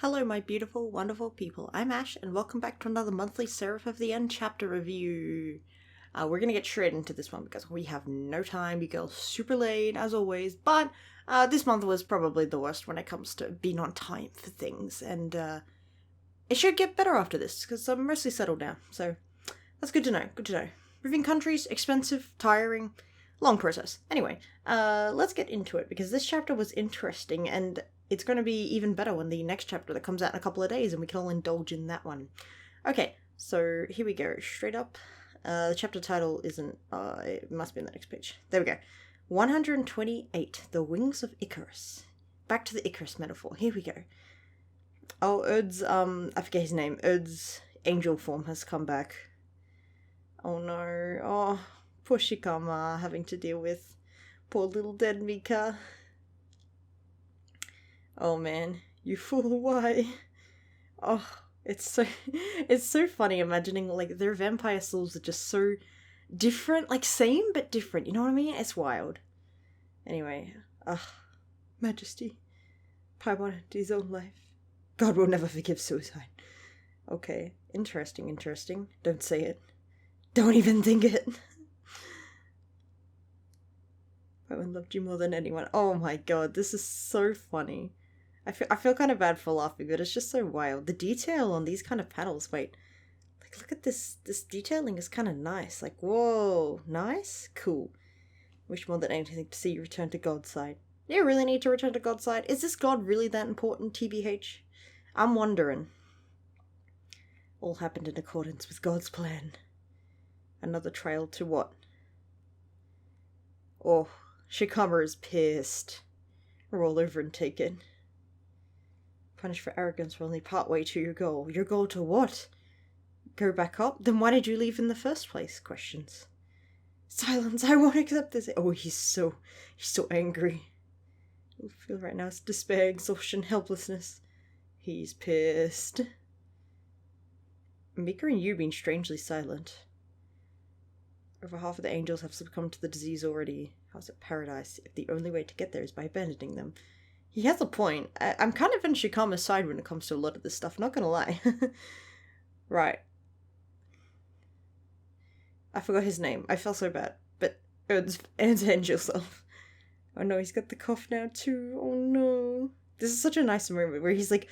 Hello, my beautiful, wonderful people. I'm Ash, and welcome back to another monthly Seraph of the End chapter review. We're gonna get straight into this one because we have no time. We go super late, as always, but this month was probably the worst when it comes to being on time for things, and it should get better after this because I'm mostly settled now, so that's good to know. Good to know. Moving countries, expensive, tiring, long process. Anyway, let's get into it because this chapter was interesting, and it's going to be even better when the next chapter that comes out in a couple of days, and we can all indulge in that one. Okay, so here we go. Straight up. The chapter title isn't... it must be on the next page. There we go. 128. The Wings of Icarus. Back to the Icarus metaphor. Here we go. Oh, Erd's, I forget his name. Erd's angel form has come back. Oh no. Oh, poor Shikama having to deal with poor little dead Mika. Oh man, you fool, why? Oh, it's so funny imagining, like, their vampire souls are just so different, like, same but different, you know what I mean? It's wild. Anyway, Majesty, Paimon to his own life. God will never forgive suicide. Okay, interesting. Don't say it. Don't even think it. Paimon loved you more than anyone. Oh my god, this is so funny. I feel kind of bad for laughing, but it's just so wild. The detail on these kind of panels, wait. Like, look at this. This detailing is kind of nice. Like, whoa. Nice? Cool. Wish more than anything to see you return to God's side. Do you really need to return to God's side? Is this God really that important, TBH? I'm wondering. All happened in accordance with God's plan. Another trail to what? Oh, Shikama is pissed. Roll over and take it. Punished for arrogance for only partway to your goal. Your goal to what? Go back up? Then why did you leave in the first place? Questions. Silence, I won't accept this. Oh, he's so angry. I feel right now it's despair, exhaustion, helplessness. He's pissed. Mika and you being strangely silent. Over half of the angels have succumbed to the disease already. How's it paradise if the only way to get there is by abandoning them? He has a point. I'm kind of in Shikama's side when it comes to a lot of this stuff, not gonna lie. Right. I forgot his name. I felt so bad. But Erd's angel self. Oh no, he's got the cough now too. Oh no. This is such a nice moment where he's like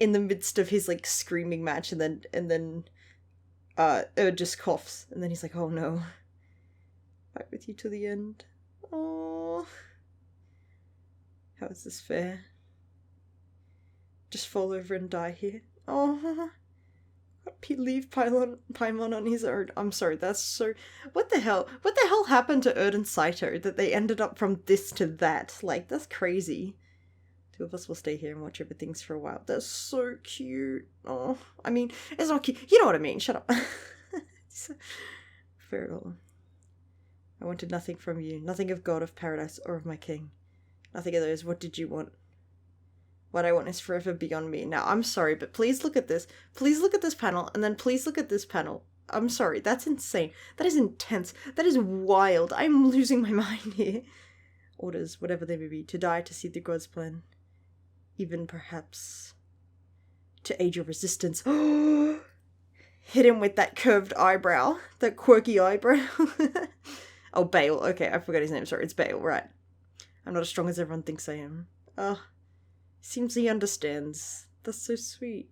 in the midst of his like screaming match and then Erd just coughs and then he's like, oh no. Fight with you to the end. Oh. How is this fair? Just fall over and die here. Oh, leave Paimon on his own. I'm sorry, that's so... What the hell? What the hell happened to Erd and Saito that they ended up from this to that? Like, that's crazy. Two of us will stay here and watch over things for a while. That's so cute. Oh, I mean, it's not cute. You know what I mean. Shut up. Farewell. I wanted nothing from you. Nothing of God, of paradise, or of my king. Nothing of those. What did you want? What I want is forever beyond me. Now, I'm sorry, but please look at this. Please look at this panel, and then please look at this panel. I'm sorry, that's insane. That is intense. That is wild. I'm losing my mind here. Orders, whatever they may be, to die to see the God's plan. Even perhaps to aid your resistance. Hit him with that curved eyebrow. That quirky eyebrow. Oh, Bale. Okay, I forgot his name. Sorry, it's Bale, right. I'm not as strong as everyone thinks I am. Seems he understands. That's so sweet.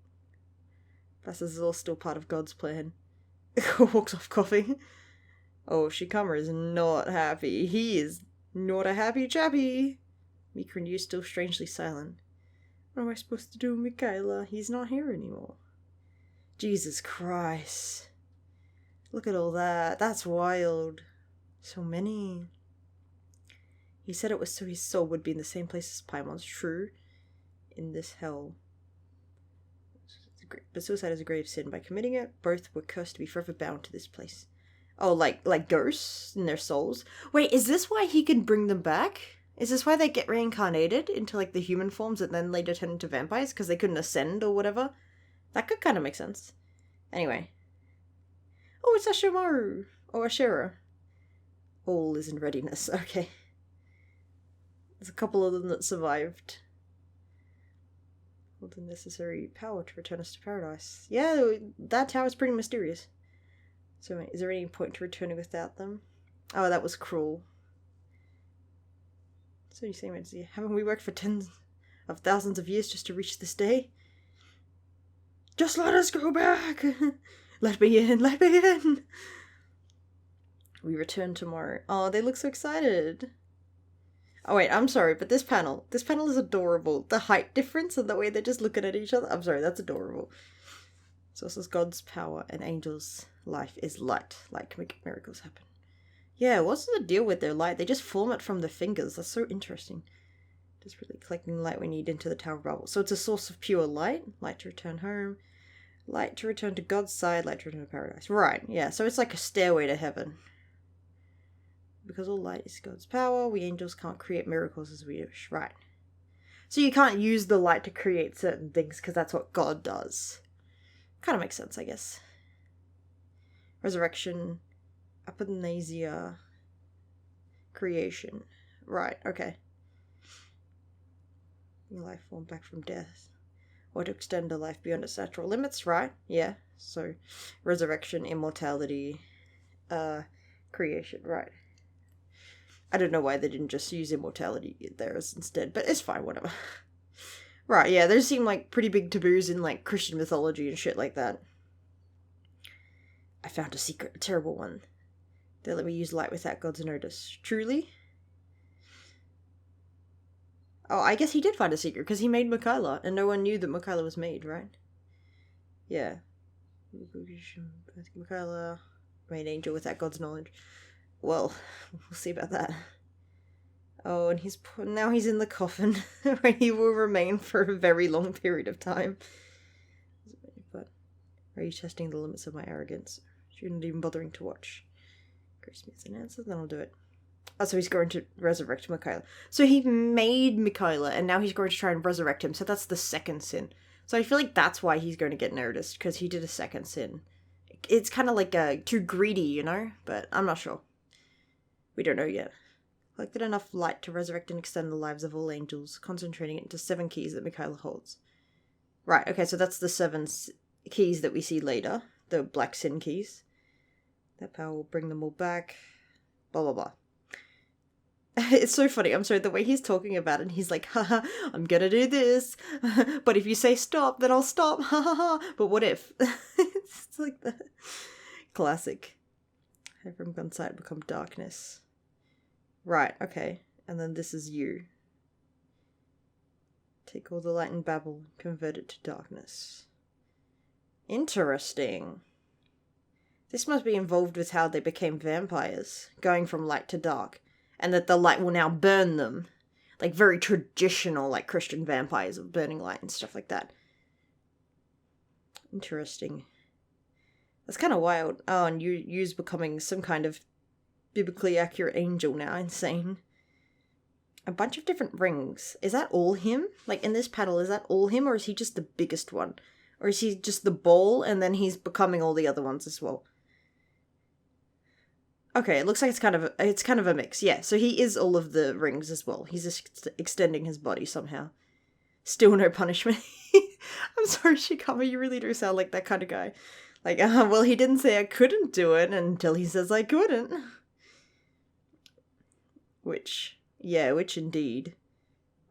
Plus, this is all still part of God's plan. Walks off coughing. Oh, Shikama is not happy. He is not a happy chappy. Mika and you still strangely silent. What am I supposed to do, Mikaela? He's not here anymore. Jesus Christ. Look at all that. That's wild. So many. He said it was so his soul would be in the same place as Paimon's. True. In this hell. But suicide is a grave sin. By committing it, both were cursed to be forever bound to this place. Oh, like ghosts in their souls? Wait, is this why he can bring them back? Is this why they get reincarnated into, like, the human forms and then later turn into vampires? Because they couldn't ascend or whatever? That could kind of make sense. Anyway. Oh, it's Ashimaru. Or Ashira. All is in readiness. Okay. There's a couple of them that survived. All the necessary power to return us to paradise. Yeah, that tower's pretty mysterious. So is there any point to returning without them? Oh, that was cruel. So you say, haven't we worked for tens of thousands of years just to reach this day? Just let us go back! Let me in, let me in! We return tomorrow. Oh, they look so excited. Oh wait, I'm sorry, but this panel is adorable. The height difference and the way they're just looking at each other. I'm sorry, that's adorable. So this is God's power and angels' life is light. Light can make miracles happen. Yeah, what's the deal with their light? They just form it from the fingers. That's so interesting. Just really collecting the light we need into the Tower of Babel. So it's a source of pure light. Light to return home. Light to return to God's side. Light to return to paradise. Right, yeah, so it's like a stairway to heaven. Because all light is God's power, we angels can't create miracles as we wish. Right. So you can't use the light to create certain things because that's what God does. Kind of makes sense, I guess. Resurrection, apotheosia, creation. Right, okay. Life formed back from death. Or to extend a life beyond its natural limits, right? Yeah. So, resurrection, immortality, creation, right. I don't know why they didn't just use immortality there instead, but it's fine, whatever. Right, yeah, there seem like pretty big taboos in like Christian mythology and shit like that. I found a secret, a terrible one. They let me use light without God's notice. Truly? Oh, I guess he did find a secret, because he made Michaela, and no one knew that Michaela was made, right? Yeah. Michaela, made angel without God's knowledge. Well, we'll see about that. Oh, and now he's in the coffin, where he will remain for a very long period of time. But are you testing the limits of my arrogance? You're not even bothering to watch. Grace me as an answer, then I'll do it. Oh, so he's going to resurrect Michaela. So he made Michaela, and now he's going to try and resurrect him. So that's the second sin. So I feel like that's why he's going to get noticed, because he did a second sin. It's kind of like too greedy, you know? But I'm not sure. We don't know yet. Collected enough light to resurrect and extend the lives of all angels, concentrating it into 7 keys that Michaela holds. Right, okay, so that's the 7 keys that we see later. The black sin keys. That power will bring them all back. Blah, blah, blah. It's so funny. I'm sorry, the way he's talking about it, he's like, haha, I'm gonna do this. But if you say stop, then I'll stop. Ha ha ha. But what if? It's like the classic. Have from God's sight become darkness. Right, okay. And then this is you. Take all the light in Babel and convert it to darkness. Interesting. This must be involved with how they became vampires, going from light to dark. And that the light will now burn them. Like very traditional, like Christian vampires of burning light and stuff like that. Interesting. That's kind of wild. Oh, and you's becoming some kind of biblically accurate angel now. Insane. A bunch of different rings. Is that all him? Like in this panel, is that all him, or is he just the biggest one? Or is he just the ball and then he's becoming all the other ones as well? Okay, it looks like it's kind of a mix. Yeah, so he is all of the rings as well. He's just extending his body somehow. Still no punishment. I'm sorry, Shikama, you really do sound like that kind of guy. Like, well, he didn't say I couldn't do it until he says I couldn't. Which indeed.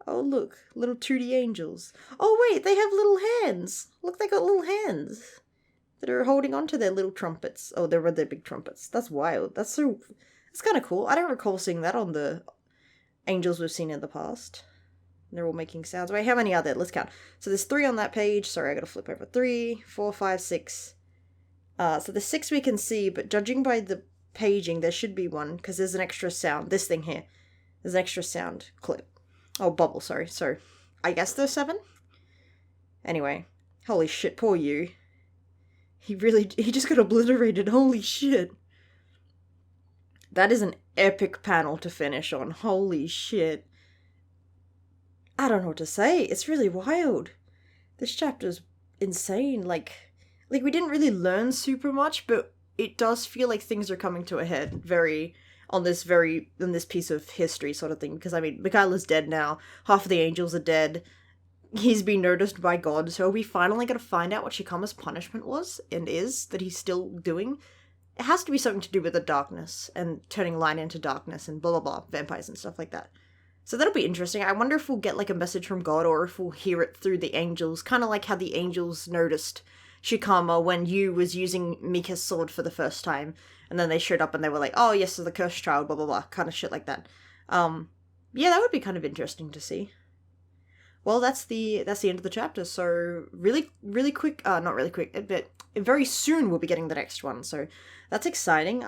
Oh, look, little 2D angels. Oh, wait, they have little hands. Look, they got little hands that are holding onto their little trumpets. Oh, they're their big trumpets. That's wild. That's kind of cool. I don't recall seeing that on the angels we've seen in the past. They're all making sounds. Wait, how many are there? Let's count. So there's 3 on that page. Sorry, I gotta flip over. 3, 4, 5, 6. So there's 6 we can see, but judging by the paging, there should be 1, because there's an extra sound. This thing here. There's an extra sound clip. Oh, bubble, sorry. So, I guess there's 7? Anyway. Holy shit, poor you. He just got obliterated. Holy shit. That is an epic panel to finish on. Holy shit. I don't know what to say. It's really wild. This chapter's insane. Like we didn't really learn super much, but it does feel like things are coming to a head on this piece of history sort of thing. Because, I mean, Michaela's dead now. Half of the angels are dead. he's been noticed by God, so are we finally going to find out what Shikama's punishment was and is that he's still doing? It has to be something to do with the darkness and turning light into darkness and blah blah blah, vampires and stuff like that. So that'll be interesting. I wonder if we'll get like a message from God or if we'll hear it through the angels, kind of like how the angels noticed Shikama when Yu was using Mika's sword for the first time, and then they showed up and they were like, oh yes, so the cursed child, blah blah blah, kind of shit like that. Yeah, that would be kind of interesting to see. Well, that's the end of the chapter. So really quick, not really quick, but very soon we'll be getting the next one. So that's exciting.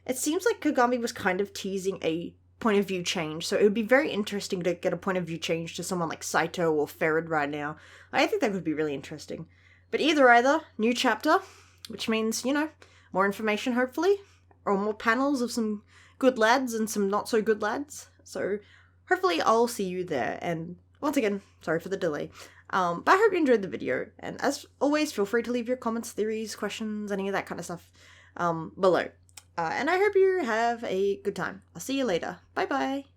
It seems like Kagami was kind of teasing a point of view change. So it would be very interesting to get a point of view change to someone like Saito or Ferid right now. I think that would be really interesting. But either, new chapter, which means, you know, more information hopefully, or more panels of some good lads and some not so good lads. So hopefully I'll see you there, and once again, sorry for the delay. But I hope you enjoyed the video, and as always, feel free to leave your comments, theories, questions, any of that kind of stuff below. And I hope you have a good time. I'll see you later. Bye bye!